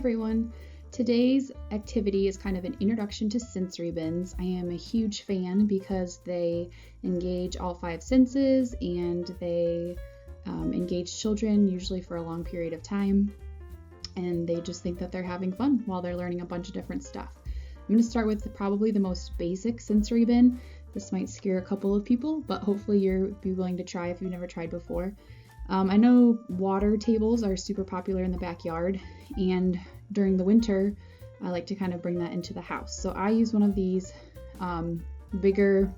everyone. Today's activity is kind of an introduction to sensory bins. I am a huge fan because they engage all five senses and they engage children usually for a long period of time, and they just think that they're having fun while they're learning a bunch of different stuff. I'm going to start with probably the most basic sensory bin. This might scare a couple of people, but hopefully you'll be willing to try if you've never tried before. I know water tables are super popular in the backyard, and during the winter, I like to kind of bring that into the house. So I use one of these bigger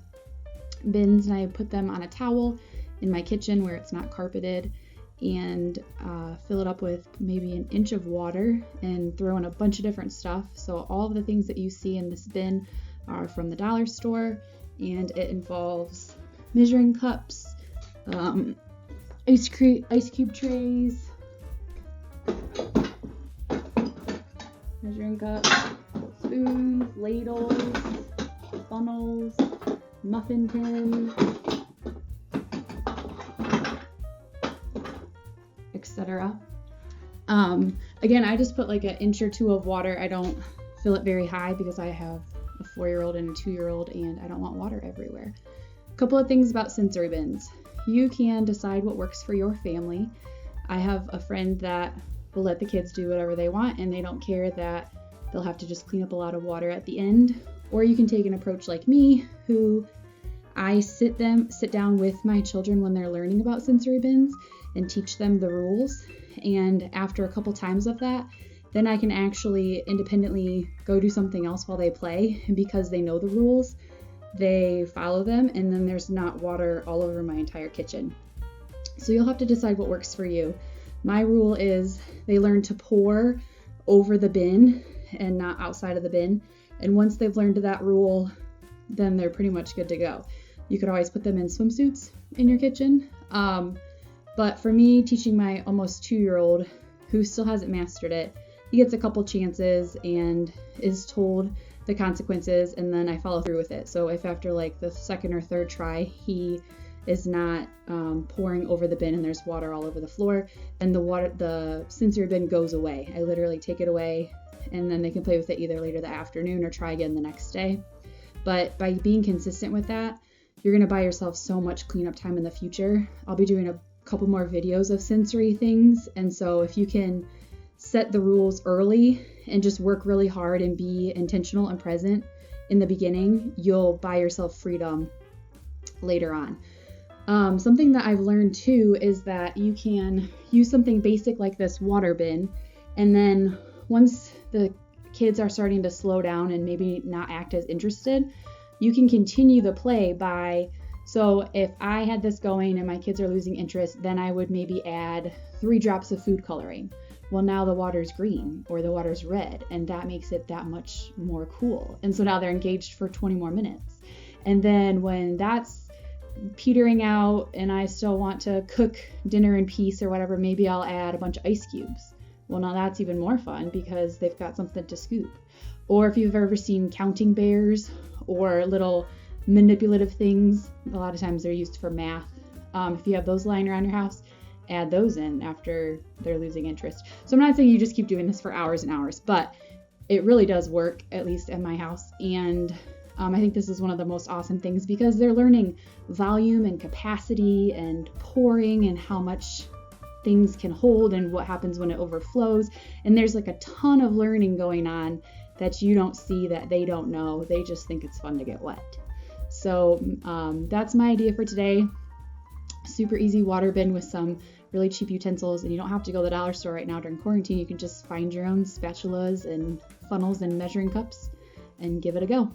bins, and I put them on a towel in my kitchen where it's not carpeted, and fill it up with maybe an inch of water and throw in a bunch of different stuff. So all of the things that you see in this bin are from the dollar store, and it involves measuring cups, ice cube trays, measuring cups, spoons, ladles, funnels, muffin tin, etc. Again, I just put like an inch or two of water. I don't fill it very high because I have a 4-year-old and a 2-year-old, and I don't want water everywhere. A couple of things about sensory bins. You can decide what works for your family. I have a friend that will let the kids do whatever they want, and they don't care that they'll have to just clean up a lot of water at the end. Or you can take an approach like me, who I sit down with my children when they're learning about sensory bins and teach them the rules. And after a couple times of that, then I can actually independently go do something else while they play. And because they know the rules, they follow them, and then there's not water all over my entire kitchen. So you'll have to decide what works for you. My rule is they learn to pour over the bin and not outside of the bin. And once they've learned that rule, then they're pretty much good to go. You could always put them in swimsuits in your kitchen. But for me, teaching my almost 2-year-old who still hasn't mastered it, he gets a couple chances and is told the consequences, and then I follow through with it. So if after like the second or third try he is not pouring over the bin and there's water all over the floor, then the sensory bin goes away. I literally take it away, and then they can play with it either later that afternoon or try again the next day. But by being consistent with that, you're going to buy yourself so much cleanup time in the future. I'll be doing a couple more videos of sensory things, and so if you can set the rules early and just work really hard and be intentional and present in the beginning, you'll buy yourself freedom later on. Something that I've learned too is that you can use something basic like this water bin, and then once the kids are starting to slow down and maybe not act as interested, you can continue the play by, so if I had this going and my kids are losing interest, then I would maybe add 3 drops of food coloring. Well, now the water's green or the water's red, and that makes it that much more cool. And so now they're engaged for 20 more minutes. And then when that's petering out and I still want to cook dinner in peace or whatever, maybe I'll add a bunch of ice cubes. Well, now that's even more fun because they've got something to scoop. Or if you've ever seen counting bears or little manipulative things, a lot of times they're used for math. If you have those lying around your house, add those in after they're losing interest. So I'm not saying you just keep doing this for hours and hours, but it really does work, at least at my house. And I think this is one of the most awesome things because they're learning volume and capacity and pouring and how much things can hold and what happens when it overflows. And there's like a ton of learning going on that you don't see, that they don't know. They just think it's fun to get wet. So that's my idea for today. Super easy water bin with some really cheap utensils, and you don't have to go to the dollar store right now during quarantine. You can just find your own spatulas and funnels and measuring cups and give it a go.